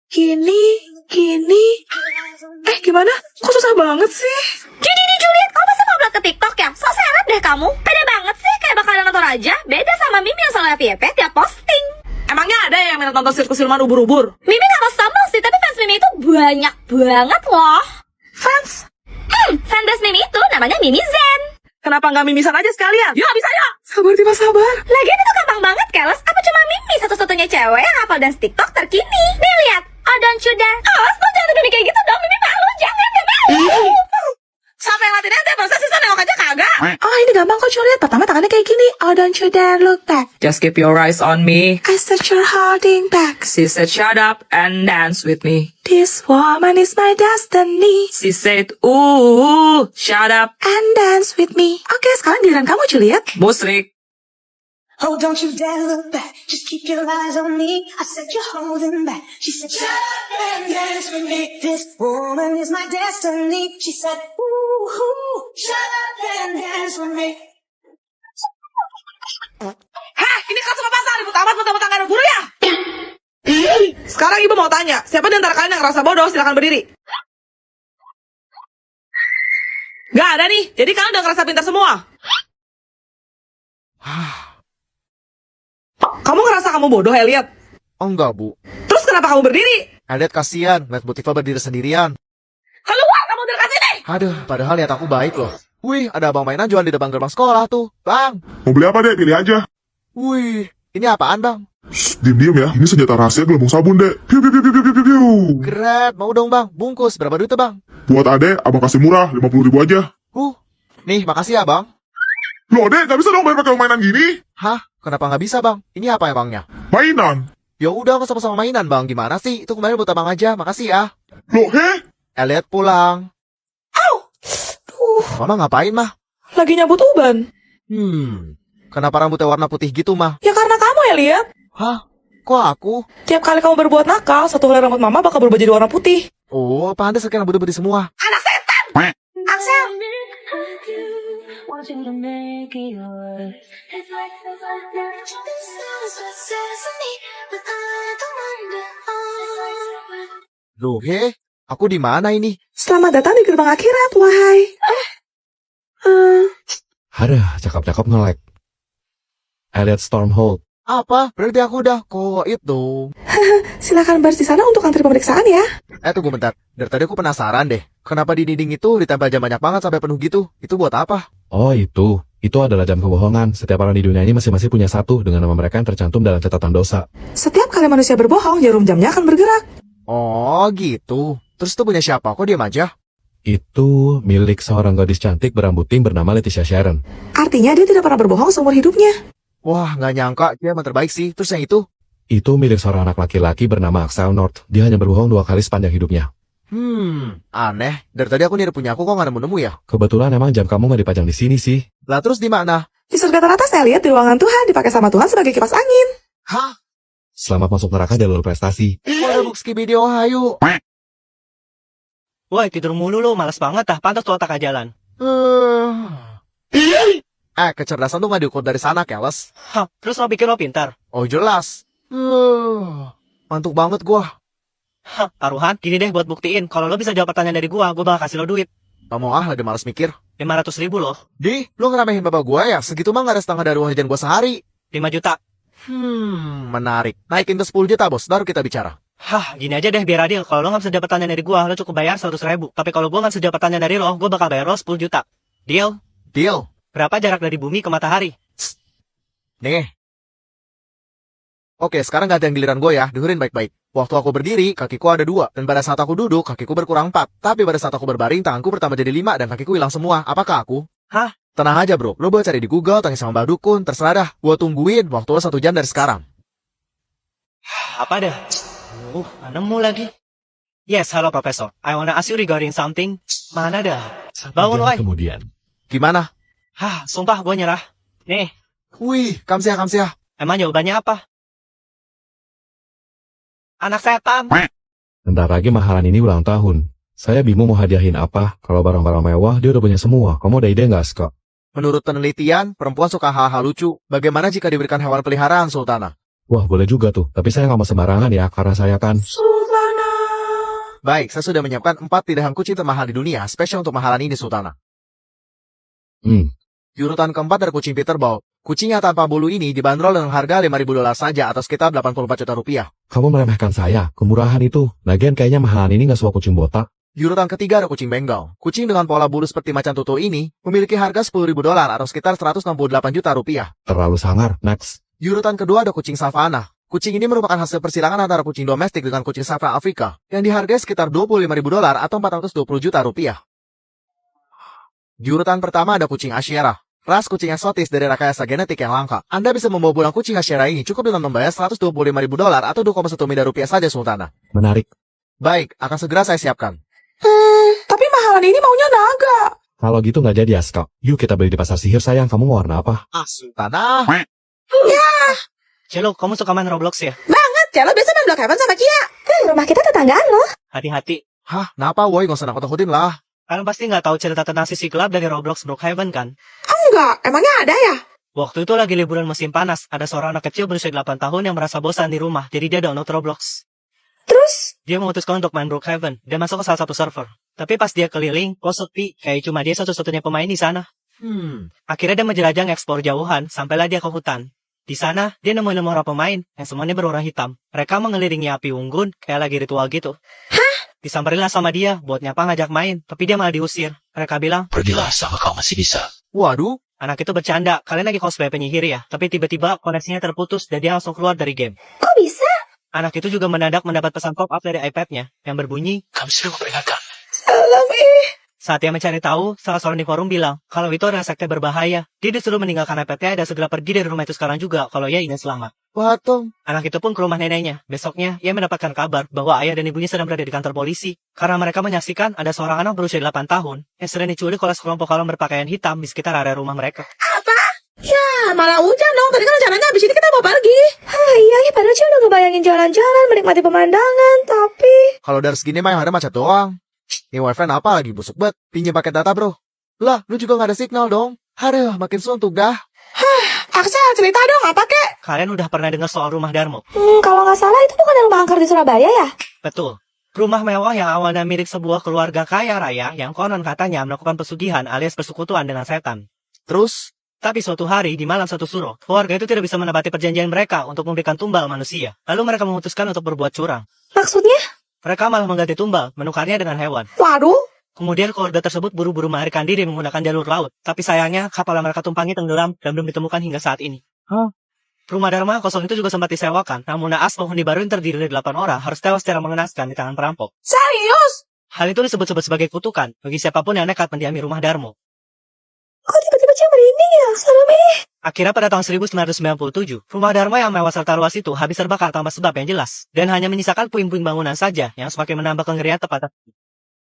Gini. Gimana? Kok susah banget sih? Jadi nih Juliet, kamu pasti mau upload ke TikTok ya? So seret deh kamu. Pede banget sih, kayak bakalan nonton aja. Beda sama Mimi yang selalu FYP tiap posting. Emangnya ada yang minat nonton sirkus siluman ubur-ubur? Mimi gak mau sombong sih, tapi fans Mimi itu banyak banget loh. Fans? Fanbase Mimi itu namanya Mimi Zen. Kenapa nggak mimisan aja sekalian? Ya bisa ya. Sabar Tifa, sabar. Lagian itu gampang banget, Keles. Apa cuma Mimi satu-satunya cewek yang hafal dance TikTok terkini? Nih lihat, oh don't you dare. Awas, lo jangan tuduh kayak gitu dong. Mimi malu, jangan, gak malu. Sampai yang latihan ente, masa sisa nengok aja kagak? Ini gampang kok Juliet. Pertama tangannya kayak gini. Oh, don't you dare look back. Just keep your eyes on me. I said you're holding back. She said shut up and dance with me. This woman is my destiny. She said ooh, shut up and dance with me. Oke, sekarang giliran kamu Juliet. Musrik. Oh, don't you dare look back. Just keep your eyes on me. I said you're holding back. She said, shut up and dance with me. This woman is my destiny. She said, ooh, shut up and dance with me. Heh, ini kan sama pasar. Ibu tamat mentang-mentang ada guru ya? Sekarang ibu mau tanya, siapa di antara kalian yang ngerasa bodoh? Silakan berdiri. Gak ada nih, jadi kalian udah ngerasa pintar semua. Kamu ngerasa kamu bodoh, Elliot? Oh enggak, Bu. Terus kenapa kamu berdiri? Elliot kasihan, lihat Bu Tifa berdiri sendirian. Keluar kamu dari sini! Aduh, padahal lihat aku baik loh. Wih, ada abang mainan jual di depan gerbang sekolah tuh. Bang! Mau beli apa, Dek? Pilih aja. Wih, ini apaan, Bang? Shh, diem-diem ya. Ini senjata rahasia gelembung sabun, Dek. Piu, piu, piu, piu, piu, piu, piu. Keren, mau dong, Bang. Bungkus, berapa duit tuh, Bang? Buat Adek, abang kasih murah, 50.000 aja. Nih, makasih ya, Bang. Loh, Dek, gak bisa dong bayar pakai mainan gini. Hah? Kenapa nggak bisa, Bang? Ini apa emangnya? Mainan. Ya udah, nggak sama-sama mainan, Bang. Gimana sih? Itu kemarin buat Abang aja. Makasih ya. Loh, Elliot pulang. Mama ngapain, Mah? Lagi nyabut uban. Kenapa rambutnya warna putih gitu, Mah? Ya karena kamu, Elliot. Hah? Kok aku? Tiap kali kamu berbuat nakal, satu helai rambut mama bakal berubah jadi warna putih. Oh, pantes sekarang rambutnya putih semua. Anak setan! Axel! Loh, aku di mana ini? Selamat datang di gerbang akhirat, wahai. Ada, cakap-cakap nge-lag. Elliot Stormhold. Apa? Berarti aku udah koit dong. Silakan baris di sana untuk antri pemeriksaan ya. Tunggu bentar. Dari tadi aku penasaran deh. Kenapa di dinding itu ditempel jam banyak banget sampai penuh gitu? Itu buat apa? Oh itu. Itu adalah jam kebohongan. Setiap orang di dunia ini masing-masing punya satu dengan nama mereka yang tercantum dalam catatan dosa. Setiap kali manusia berbohong, jarum jamnya akan bergerak. Oh gitu. Terus itu punya siapa? Kok diam aja? Itu milik seorang gadis cantik berambut pink bernama Leticia Sharon. Artinya dia tidak pernah berbohong seumur hidupnya. Wah, nggak nyangka. Dia emang terbaik sih. Terus yang itu? Itu milik seorang anak laki-laki bernama Axel North. Dia hanya berbohong 2 kali sepanjang hidupnya. Aneh. Dari tadi aku nyari punya aku kok nggak nemu-nemu ya? Kebetulan emang jam kamu nggak dipajang di sini sih. Lah terus di mana? Di surga teratas saya lihat di ruangan Tuhan dipakai sama Tuhan sebagai kipas angin. Hah? Selamat masuk neraka jalur prestasi. Ada bukski video hayu. Woi, tidur mulu lu, males banget dah, pantas tuh otak jalan. Kecerdasan tuh nggak diukur dari sana, keles. Hah, terus lo pikir lo pintar? Oh jelas. Mantuk banget gua. Hah, taruhan, gini deh buat buktiin, kalau lo bisa jawab pertanyaan dari gua bakal kasih lo duit. Gak mau lagi males mikir. 500.000 loh. Lo ngeremehin bapak gua ya? Segitu mah gak ada setengah dari uang jajan gua sehari. 5 juta. Menarik. Naikin ke 10 juta bos, baru kita bicara. Hah, gini aja deh biar adil. Kalau lo gak bisa jawab pertanyaan dari gua, lo cukup bayar 100.000. Tapi kalau gua gak bisa jawab pertanyaan dari lo, gua bakal bayar lo 10 juta. Deal? Deal. Berapa jarak dari bumi ke matahari? Nih. Oke, sekarang gantian giliran gue ya. Dengerin baik-baik. Waktu aku berdiri, kakiku ada 2. Dan pada saat aku duduk, kakiku berkurang 4. Tapi pada saat aku berbaring, tanganku bertambah jadi 5 dan kakiku hilang semua. Apakah aku? Hah? Tenang aja bro. Lo boleh cari di Google, tanya sama Mbak Dukun. Terserah dah. Gue tungguin waktu lo 1 jam dari sekarang. Apa dah? Nemu lagi. Yes, halo Profesor. I wanna ask you regarding something. Mana dah? Bangun, woy. Kemudian. Gimana? Hah, sumpah gue nyerah. Nih, Wih, kamsiah. emang jawabannya apa? Anak setan. Bentar lagi mahalan ini ulang tahun. Saya bingung mau hadiahin apa. Kalau barang-barang mewah, dia udah punya semua. Kamu ada ide nggak, Scott? Menurut penelitian, perempuan suka hal-hal lucu. Bagaimana jika diberikan hewan peliharaan, Sultana? Wah, boleh juga tuh. Tapi saya nggak mau sembarangan ya, karena saya kan... Sultana Baik, saya sudah menyiapkan 4 pilihan kucing termahal di dunia, spesial untuk mahalan ini, Sultana. Di urutan keempat ada kucing Peterbilt. Kucingnya tanpa bulu ini dibanderol dengan harga $5.000 saja atau sekitar 84 juta rupiah. Kamu meremehkan saya, kemurahan itu. Lagian kayaknya mahalan ini gak suka kucing botak. Di urutan ketiga ada kucing Bengal. Kucing dengan pola bulu seperti macan tutul ini memiliki harga $10.000 atau sekitar 168 juta rupiah. Terlalu sangar, next. Di urutan kedua ada kucing Savannah. Kucing ini merupakan hasil persilangan antara kucing domestik dengan kucing Savannah Afrika yang dihargai sekitar $25.000 atau 420 juta rupiah. Di urutan pertama ada kucing Ashera. Ras kucing eksotis dari rekayasa genetik yang langka. Anda bisa membawa pulang kucing Ashera ini cukup dengan membayar $125.000 atau 2,1 miliar rupiah saja, Sultana. Menarik. Baik, akan segera saya siapkan. Tapi mahalan ini maunya naga. Kalau gitu gak jadi, Aska. Yuk kita beli di pasar sihir, sayang. Kamu mau warna apa? Sultana. Celo, kamu suka main Roblox ya? Banget, Celo biasa main Blockhaven sama Kia. Rumah kita tetanggaan loh. Hati-hati. Hah, kenapa woi? Gak usah nakut-nakutin lah. Kalian pasti nggak tahu cerita tentang sisi gelap dari Roblox Brookhaven kan? Enggak, emangnya ada ya? Waktu itu lagi liburan musim panas, ada seorang anak kecil berusia 8 tahun yang merasa bosan di rumah, jadi dia download Roblox. Terus? Dia memutuskan untuk main Brookhaven. Dia masuk ke salah satu server. Tapi pas dia keliling, kok sepi, kayak cuma dia satu-satunya pemain di sana. Akhirnya dia menjelajah eksplor jauhan, sampailah dia ke hutan. Di sana, dia nemuin 5 orang pemain, yang semuanya berwarna hitam. Mereka mengelilingi api unggun, kayak lagi ritual gitu. Disamperinlah sama dia, buat nyapa ngajak main, tapi dia malah diusir. Mereka bilang, Pergilah sama kau masih bisa. Waduh, anak itu bercanda, kalian lagi cosplay penyihir ya? Tapi tiba-tiba koneksinya terputus dan dia langsung keluar dari game. Kok bisa? Anak itu juga mendadak mendapat pesan pop-up dari iPad-nya, yang berbunyi, Kami sudah memperingatkan. Salam saat dia mencari tahu, salah seorang di forum bilang, kalau itu adalah sekte berbahaya. Dia disuruh meninggalkan iPad-nya dan segera pergi dari rumah itu sekarang juga, kalau ia ingin selamat. Patung. Anak itu pun ke rumah neneknya. Besoknya, ia mendapatkan kabar bahwa ayah dan ibunya sedang berada di kantor polisi. Karena mereka menyaksikan ada seorang anak berusia 8 tahun yang sedang diculik oleh sekelompok orang berpakaian hitam di sekitar area rumah mereka. Ya, malah hujan dong. Tadi kan rencananya abis ini kita mau pergi. Iya, padahal sih udah ngebayangin jalan-jalan, menikmati pemandangan, tapi... Kalau dari segini mah yang ada macet doang. Ini wifi apa lagi busuk banget. Pinjam paket data bro. Lah, lu juga gak ada signal dong. Aduh, makin suntuk dah. Aksel, cerita dong, apa kek? Kalian udah pernah dengar soal rumah Darmo? Kalau nggak salah itu bukan yang angker di Surabaya ya? Betul. Rumah mewah yang awalnya milik sebuah keluarga kaya raya yang konon katanya melakukan pesugihan alias persekutuan dengan setan. Terus, Tapi suatu hari di malam satu suro, keluarga itu tidak bisa menepati perjanjian mereka untuk memberikan tumbal manusia. Lalu mereka memutuskan untuk berbuat curang. Maksudnya? Mereka malah mengganti tumbal, menukarnya dengan hewan. Waduh, Kemudian keluarga tersebut buru-buru melarikan diri menggunakan jalur laut. Tapi sayangnya kapal yang mereka tumpangi tenggelam dan belum ditemukan hingga saat ini. Rumah Dharma kosong itu juga sempat disewakan, namun naas penghuni baru yang terdiri dari 8 orang harus tewas secara mengenaskan di tangan perampok. serius? Hal itu disebut-sebut sebagai kutukan bagi siapapun yang nekat mendiami rumah Darmo. Kok tiba-tiba Cia merinding ya? Serem Akhirnya pada tahun 1997, rumah Dharma yang mewah serta luas itu habis terbakar tanpa sebab yang jelas, dan hanya menyisakan puing-puing bangunan saja yang semakin menambah kengerian tempat.